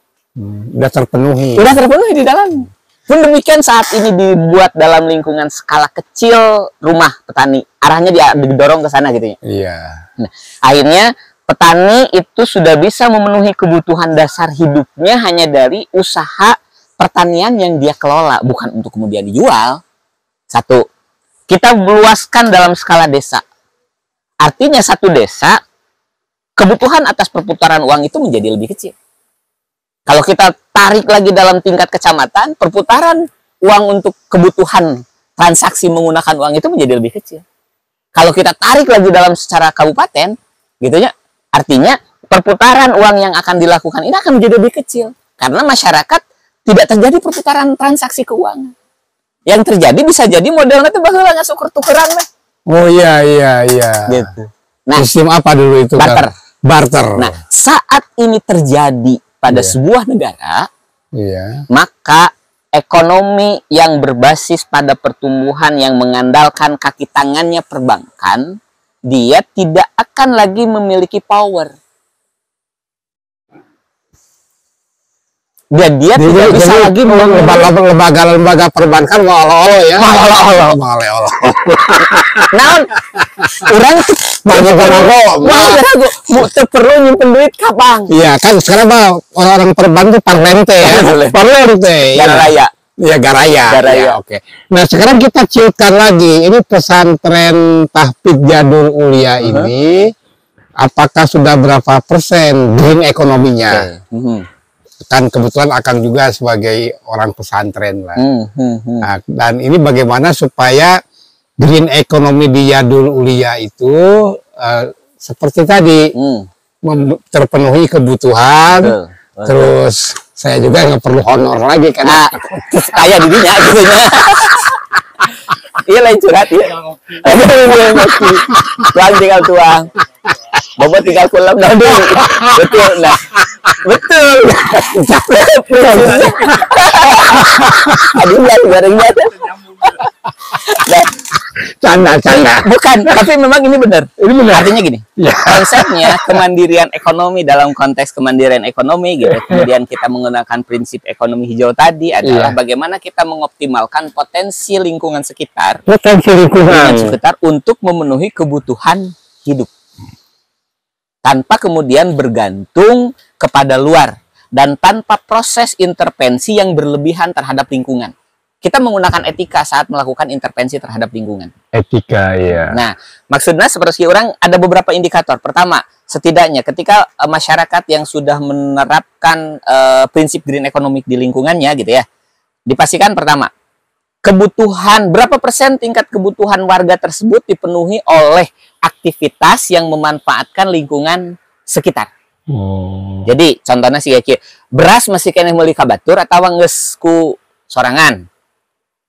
Udah terpenuhi.
Udah terpenuhi di dalam. Pun demikian saat ini dibuat dalam lingkungan skala kecil rumah petani, arahnya dia didorong ke sana gitu ya.
Iya.
Nah, akhirnya petani itu sudah bisa memenuhi kebutuhan dasar hidupnya hanya dari usaha pertanian yang dia kelola, bukan untuk kemudian dijual. Satu, kita meluaskan dalam skala desa. Artinya satu desa, kebutuhan atas perputaran uang itu menjadi lebih kecil. Kalau kita tarik lagi dalam tingkat kecamatan, perputaran uang untuk kebutuhan transaksi menggunakan uang itu menjadi lebih kecil. Kalau kita tarik lagi dalam secara kabupaten, gitu ya, artinya perputaran uang yang akan dilakukan ini akan menjadi lebih kecil. Karena masyarakat tidak terjadi perputaran transaksi keuangan. Yang terjadi bisa jadi modelnya itu bakal nggak tuker-tukeran lah.
Oh iya.
Gitu. Nah,
sistem apa dulu itu? Barter.
Nah, saat ini terjadi pada sebuah negara, maka ekonomi yang berbasis pada pertumbuhan yang mengandalkan kaki tangannya perbankan, dia tidak akan lagi memiliki power. Dia tidak bisa lagi
lembaga perbankan olo-olo ya. Olo-olo.
Nah, orang mau perlu nyimpen duit kapan?
Iya kan sekarang mah orang perbankan tuh parlente ya. Parlente.
Garaya.
Ya Garaya. Ya, oke. Nah sekarang kita ciutkan lagi. Ini pesantren tahfidz jadul ulia ini, apakah sudah berapa persen green ekonominya? Kan kebetulan Akang juga sebagai orang pesantren lah. Nah, dan ini bagaimana supaya green economy di Yadul Ulia itu seperti tadi terpenuhi kebutuhan.
Betul.
Terus saya juga nggak perlu honor lagi karena
terus kaya dirinya gitu ya. Iya lain curhat ya. Tuang tinggal tuang. Bobot tinggal kulam nanti. Betul nah. Betul. Aduh garingnya tuh.
Canda.
Bukan, tapi memang ini benar.
Ini benar.
Artinya gini, konsepnya kemandirian ekonomi dalam konteks kemandirian ekonomi gitu. Kemudian kita menggunakan prinsip ekonomi hijau tadi adalah bagaimana kita mengoptimalkan potensi lingkungan sekitar. Untuk memenuhi kebutuhan hidup. Tanpa kemudian bergantung kepada luar dan tanpa proses intervensi yang berlebihan terhadap lingkungan. Kita menggunakan etika saat melakukan intervensi terhadap lingkungan.
Etika, ya.
Nah, maksudnya seperti orang ada beberapa indikator. Pertama, setidaknya ketika masyarakat yang sudah menerapkan prinsip green economic di lingkungannya gitu ya, dipastikan pertama, kebutuhan berapa persen tingkat kebutuhan warga tersebut dipenuhi oleh aktivitas yang memanfaatkan lingkungan sekitar. Jadi contohnya sih kayak beras masih kena meuli kabatur atau geus ku sorangan.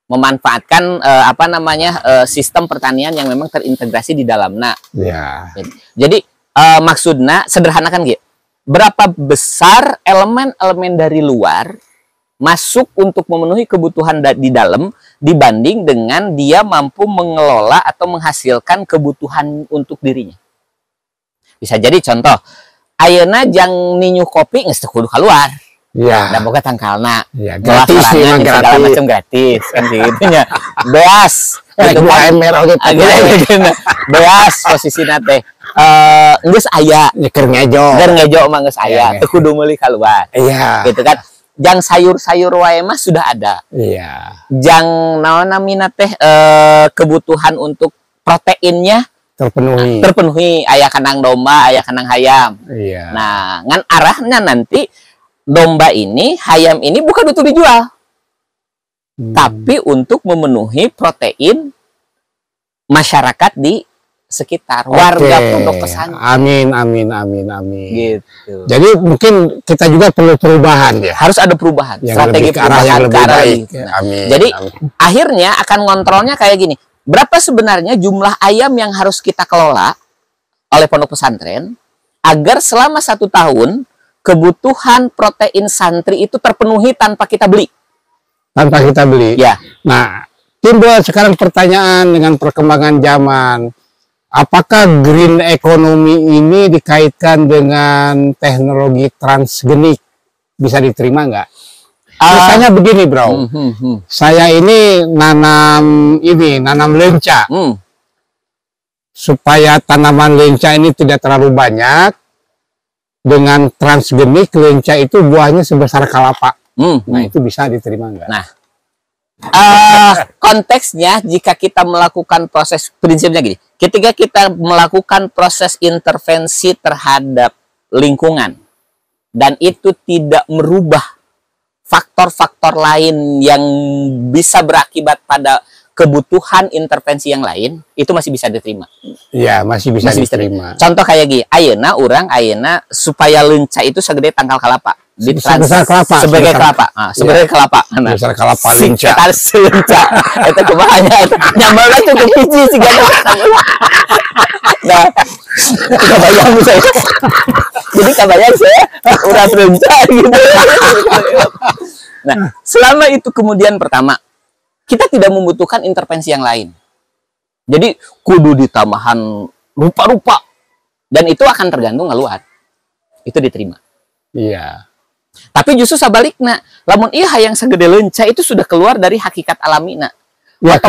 Memanfaatkan sistem pertanian yang memang terintegrasi di dalamnya.
Ya.
Jadi maksudnya sederhanakan gitu. Berapa besar elemen-elemen dari luar masuk untuk memenuhi kebutuhan di dalam dibanding dengan dia mampu mengelola atau menghasilkan kebutuhan untuk dirinya. Bisa jadi contoh, ayeuna jang ninyu kopi geus teu kudu keluar.
Ya.
Dan boga tangkalna.
Ya, gratis sih,
segala macam gratis kan gitunya. Beas. Itu kan merah gitu. Beas posisina teh. Geus aya.
Keur ngejo
mah geus aya. Teu kudu meuli keluar.
Iya.
Gitu kan. Jang sayur-sayur wae mah sudah ada.
Iya.
Jang naon namina teh kebutuhan untuk proteinnya terpenuhi. Aya kandang domba, aya kandang hayam.
Iya.
Nah, ngan arahnya nanti domba ini, hayam ini bukan untuk dijual, tapi untuk memenuhi protein masyarakat di sekitar warga Pondok Pesantren.
Amin.
Gitu.
Jadi mungkin kita juga perlu perubahan ya.
Harus ada perubahan.
Strategi perubahan yang lebih baik. Amin.
Jadi akhirnya akan ngontrolnya kayak gini. Berapa sebenarnya jumlah ayam yang harus kita kelola oleh Pondok Pesantren agar selama 1 tahun kebutuhan protein santri itu terpenuhi tanpa kita beli. Ya.
Nah, timbul sekarang pertanyaan dengan perkembangan zaman. Apakah green economy ini dikaitkan dengan teknologi transgenik? Bisa diterima nggak? Misalnya begini, bro. Saya ini nanam lenca. Supaya tanaman lenca ini tidak terlalu banyak. Dengan transgenik lenca itu buahnya sebesar kelapa. Nah, itu bisa diterima nggak?
Nah, konteksnya jika kita melakukan proses, prinsipnya gini, ketika kita melakukan proses intervensi terhadap lingkungan dan itu tidak merubah faktor-faktor lain yang bisa berakibat pada kebutuhan intervensi yang lain, itu masih bisa diterima.
Iya, masih bisa diterima.
Contoh kayak gini, ayeuna supaya lenca itu segede tangkal kelapa.
Sebesar kelapa.
Sebagai kelapa. Nah, sebagai kelapa. Nah,
sebesar kelapa lenca.
Lenca. Itu kebahanya. Nyambal itu ke biji sih gak. Nah, kebayang saya. Jadi kebayang saya udah lenca gitu. Nah, selama itu kemudian pertama, kita tidak membutuhkan intervensi yang lain. Jadi kudu ditambahan rupa-rupa dan itu akan tergantung keluar. Itu diterima.
Iya.
Tapi justru sebaliknya, lamun iya yang segede lenca itu sudah keluar dari hakikat alamina.
Ya,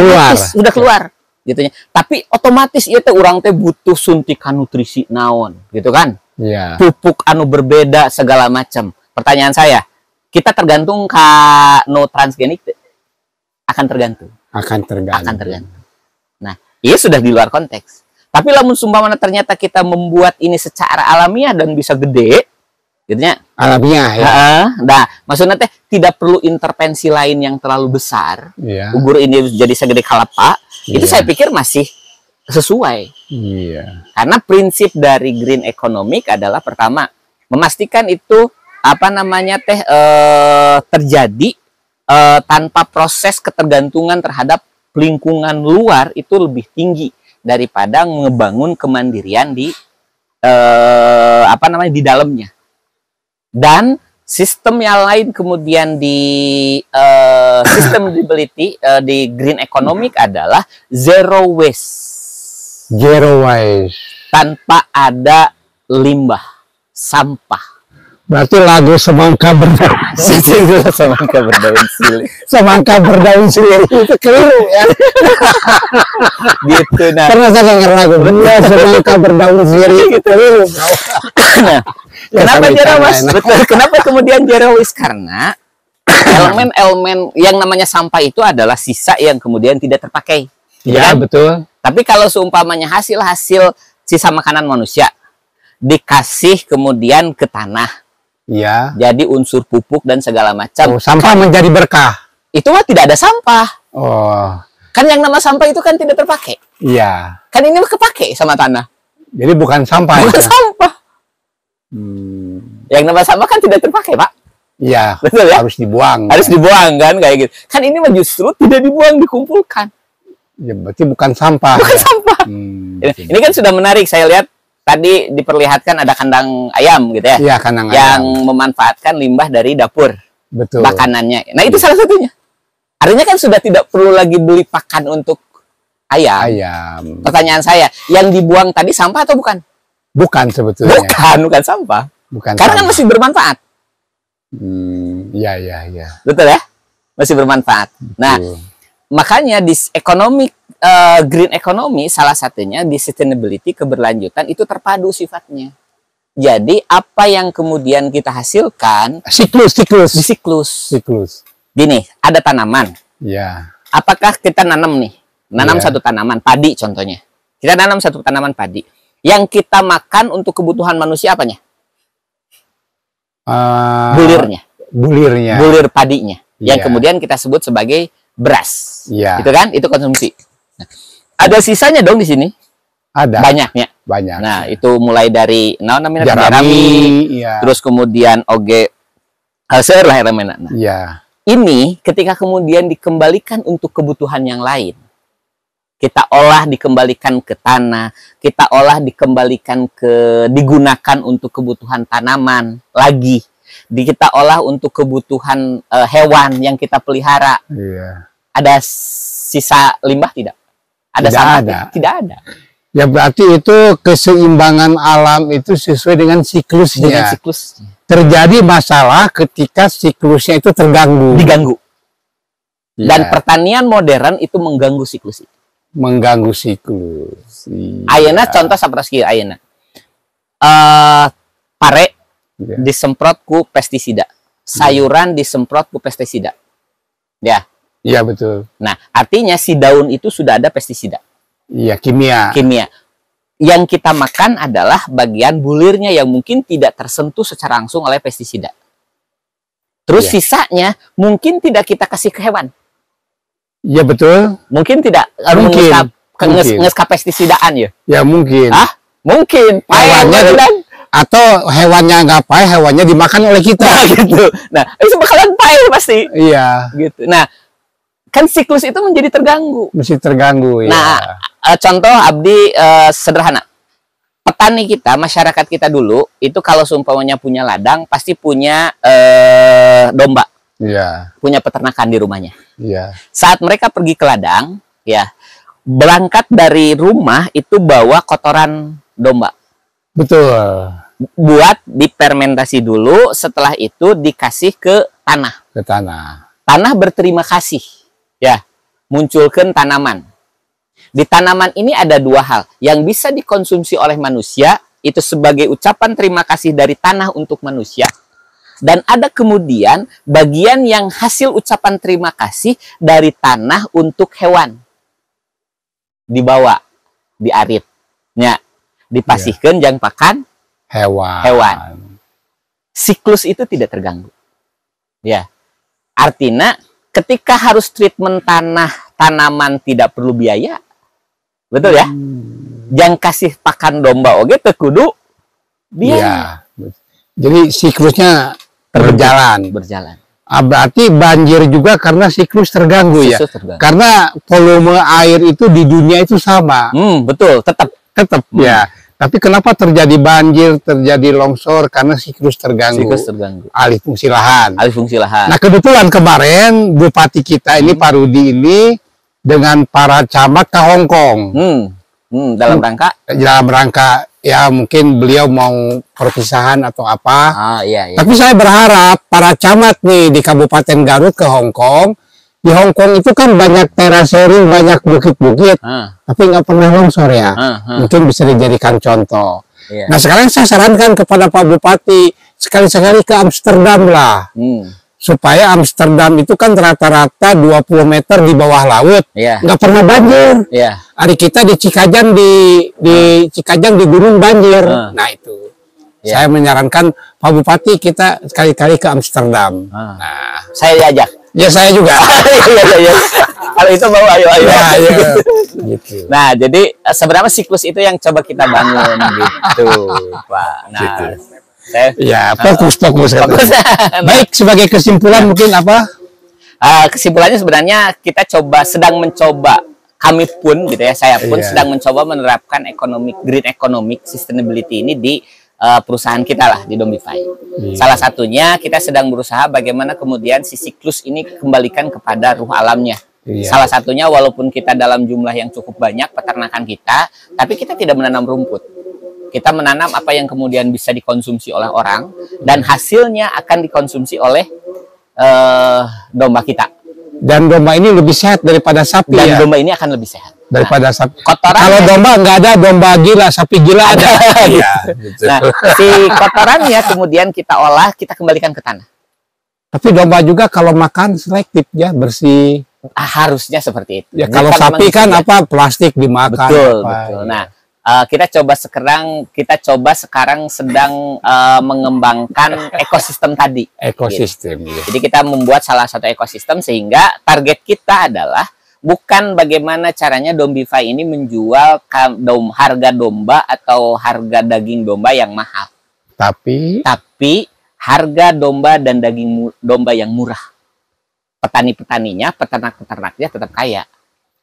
sudah keluar gitu ya. Tapi otomatis ieu teh urang teh butuh suntikan nutrisi naon, gitu kan?
Iya.
Pupuk anu berbeda segala macam. Pertanyaan saya, kita tergantung ka no transgenik akan tergantung. Nah, ini sudah di luar konteks. Tapi lamun sumpamana ternyata kita membuat ini secara alamiah dan bisa gede, gitu nya.
Alamiah ya.
Nah, maksudnya teh tidak perlu intervensi lain yang terlalu besar.
Iya.
Ugur ini jadi segede kelapa, itu
Iya.
saya pikir masih sesuai.
Iya.
Karena prinsip dari green economic adalah pertama memastikan itu apa namanya teh terjadi tanpa proses ketergantungan terhadap lingkungan luar itu lebih tinggi daripada ngebangun kemandirian di apa namanya di dalamnya. Dan sistem yang lain kemudian di sustainability di green economic adalah zero waste.
Zero waste.
Tanpa ada limbah, sampah.
Berarti lagu semangka berdaun
Semangka berdaun silih.
semangka berdaun silih itu keliru ya.
Gitu nah.
Pernah saya dengar lagu semangka berdaun silih itu keliru.
Nah, kenapa zero waste? Betul. Kenapa kemudian zero waste? Karena elemen-elemen yang namanya sampah itu adalah sisa yang kemudian tidak terpakai.
Ya,
kan?
betul.
Tapi kalau seumpamanya hasil sisa makanan manusia dikasih kemudian ke tanah,
Ya.
jadi unsur pupuk dan segala macam.
Oh, sampah menjadi berkah.
Itu mah tidak ada sampah.
Oh.
Kan yang nama sampah itu kan tidak terpakai.
Iya.
Kan ini kepake sama tanah.
Jadi bukan sampah.
Bukan
Ya?
sampah. Yang nama sampah kan tidak terpakai, Pak.
Iya.
Betul ya?
Harus dibuang.
Harus dibuang kan kayak gitu. Kan ini mah justru tidak dibuang, dikumpulkan.
Ya, berarti bukan sampah.
Bukan
Ya?
sampah. Ini kan sudah menarik. Saya lihat tadi diperlihatkan ada kandang ayam gitu ya.
Iya, kandang
yang
ayam.
memanfaatkan limbah dari dapur.
Betul.
Makanannya. Nah, itu salah satunya. Artinya kan sudah tidak perlu lagi beli pakan untuk ayam.
Ayam.
Pertanyaan saya, yang dibuang tadi sampah atau bukan?
Bukan sebetulnya.
Bukan sampah.
Bukan
Karena kan
sampah.
masih bermanfaat.
Iya, iya, iya.
Betul ya? Masih bermanfaat. Nah, makanya di green economy salah satunya di sustainability keberlanjutan itu terpadu sifatnya. Jadi apa yang kemudian kita hasilkan di siklus. Gini, ada tanaman.
Ya.
Apakah kita nanam nih? Nanam
Iya.
satu tanaman padi contohnya. Kita nanam satu tanaman padi. Yang kita makan untuk kebutuhan manusia apanya? Bulirnya. Bulir padinya. Yang
Iya.
kemudian kita sebut sebagai beras.
Iya.
Itu kan? Itu konsumsi. Nah, ada sisanya dong di sini.
Ada.
Banyaknya.
Banyak.
Nah, itu mulai dari namanya
Jarami. Iya.
terus kemudian oge hasil lah elemen. Nah,
Iya.
ini ketika kemudian dikembalikan untuk kebutuhan yang lain. Kita olah dikembalikan ke tanah, kita olah digunakan untuk kebutuhan tanaman lagi. Kita olah untuk kebutuhan hewan yang kita pelihara.
Iya.
Ada sisa limbah tidak? Ada
Tidak
sampah?
ada.
Tidak ada.
Ya berarti itu keseimbangan alam itu sesuai dengan siklusnya.
Dengan siklus
Terjadi masalah ketika siklusnya itu terganggu.
diganggu. Dan
Iya.
pertanian modern itu mengganggu siklus itu.
Mengganggu siklus. Iya.
Ayeuna contoh saperski ayeuna. Pare
Iya.
disemprot ku pestisida. Sayuran disemprot ku pestisida. Ya.
Iya betul.
Nah, artinya si daun itu sudah ada pestisida
Iya kimia.
Yang kita makan adalah bagian bulirnya yang mungkin tidak tersentuh secara langsung oleh pestisida. Terus
Iya.
sisanya mungkin tidak kita kasih ke hewan.
Iya betul.
Mungkin tidak
Mungkin.
ngeska pestisidaan ya.
Ya mungkin.
Mungkin.
Hewannya atau hewannya nggak pakai, hewannya dimakan oleh kita.
Nah, gitu. Nah, itu bakalan pakai pasti.
Iya.
Gitu. Nah, kan siklus itu menjadi terganggu.
Mesti terganggu.
Nah, contoh Abdi sederhana. Petani kita, masyarakat kita dulu, itu kalau seumpamanya punya ladang, pasti punya domba.
Iya.
Punya peternakan di rumahnya.
Iya.
Saat mereka pergi ke ladang, ya, berangkat dari rumah itu bawa kotoran domba.
Betul.
Buat difermentasi dulu, setelah itu dikasih ke tanah.
Ke tanah.
Tanah berterima kasih, ya, munculkan tanaman. Di tanaman ini ada dua hal yang bisa dikonsumsi oleh manusia, itu sebagai ucapan terima kasih dari tanah untuk manusia. Dan ada kemudian bagian yang hasil ucapan terima kasih dari tanah untuk hewan. Dibawa, diarit, dipasihkan jang pakan
Hewan.
hewan. siklus itu tidak terganggu. Ya, artinya ketika harus treatment tanaman tidak perlu biaya, betul ya? Jangan kasih pakan domba oke tekudu biaya.
Ya. Jadi siklusnya berjalan. Berarti banjir juga karena siklus terganggu ya.
Terganggu.
Karena volume air itu di dunia itu sama.
Betul, tetap
ya. Tapi kenapa terjadi banjir, terjadi longsor karena siklus terganggu. Alih fungsi lahan. Nah, kebetulan kemarin Bupati kita ini Pak Rudi ini dengan para camat ke Hong Kong.
Dalam
rangka ya mungkin beliau mau perpisahan atau apa.
Iya.
Tapi saya berharap para camat nih di Kabupaten Garut ke Hong Kong. Di Hong Kong itu kan banyak terasering, banyak bukit-bukit. Tapi nggak pernah longsor ya. Mungkin bisa dijadikan contoh. Nah sekarang saya sarankan kepada Pak Bupati, sekali-sekali ke Amsterdam lah. Supaya Amsterdam itu kan rata-rata 20 meter di bawah laut. Nggak pernah banjir. Hari kita di Cikajang di Cikajang di gunung banjir. Nah itu. Saya menyarankan Pak Bupati kita sekali-kali ke Amsterdam.
Nah, saya diajak.
Ya saya juga.
Iya. Kalau itu mau ayo.
Ya. Gitu.
Nah, jadi sebenarnya siklus itu yang coba kita bangun gitu, Pak. Nah,
fokus. Baik, sebagai kesimpulan mungkin apa?
Kesimpulannya sebenarnya kita sedang mencoba, kami pun gitu ya, saya pun sedang mencoba menerapkan green economic sustainability ini di perusahaan kita lah di Dombify. Salah satunya kita sedang berusaha bagaimana kemudian si siklus ini kembalikan kepada ruh alamnya. Salah satunya walaupun kita dalam jumlah yang cukup banyak peternakan kita, tapi kita tidak menanam rumput. Kita menanam apa yang kemudian bisa dikonsumsi oleh orang dan hasilnya akan dikonsumsi oleh domba kita. Dan domba ini lebih sehat daripada sapi. Dan domba ini akan lebih sehat daripada sapi. Kotoran. Kalau domba nggak ada, domba gila, sapi gila ada. Nah, si kotorannya kemudian kita olah, kita kembalikan ke tanah. Tapi domba juga kalau makan selektif ya, bersih. Harusnya seperti itu. Ya kalau sapi kan plastik dimakan. Betul. Nah, kita coba sekarang sedang mengembangkan ekosistem tadi. Ekosistem. Gitu. Jadi kita membuat salah satu ekosistem sehingga target kita adalah bukan bagaimana caranya Dombify ini menjual harga domba atau harga daging domba yang mahal. Tapi harga domba dan daging domba yang murah. Petani-petaninya, peternak-peternaknya tetap kaya.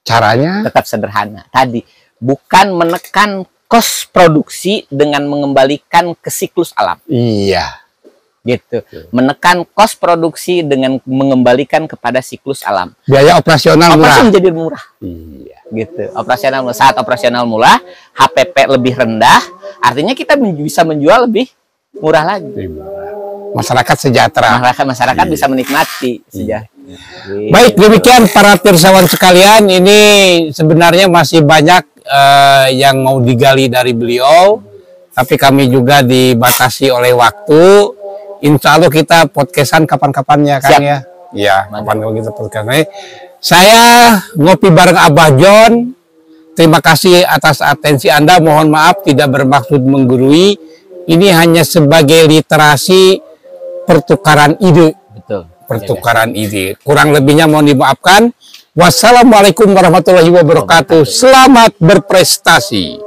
Caranya? Tetap sederhana. Tadi, bukan menekan kos produksi dengan mengembalikan ke siklus alam. Iya. Gitu. Menekan kos produksi dengan mengembalikan kepada siklus alam. Biaya operasional murah. Menjadi murah. Iya. Gitu. Saat operasional murah, HPP lebih rendah, artinya kita bisa menjual lebih murah lagi. Masyarakat sejahtera. Masyarakat bisa menikmati sejahtera. Baik, demikian para tirsawan sekalian, ini sebenarnya masih banyak yang mau digali dari beliau, tapi kami juga dibatasi oleh waktu. Insya Allah kita podcastan kapan-kapan ya Kang. Siap. Ya, kapan-kapan kita podcastan. Saya ngopi bareng Abah John. Terima kasih atas atensi Anda. Mohon maaf tidak bermaksud menggurui. Ini hanya sebagai literasi pertukaran ide. Betul. Pertukaran ide. Kurang lebihnya mohon dimaafkan. Wassalamualaikum warahmatullahi wabarakatuh. Selamat berprestasi.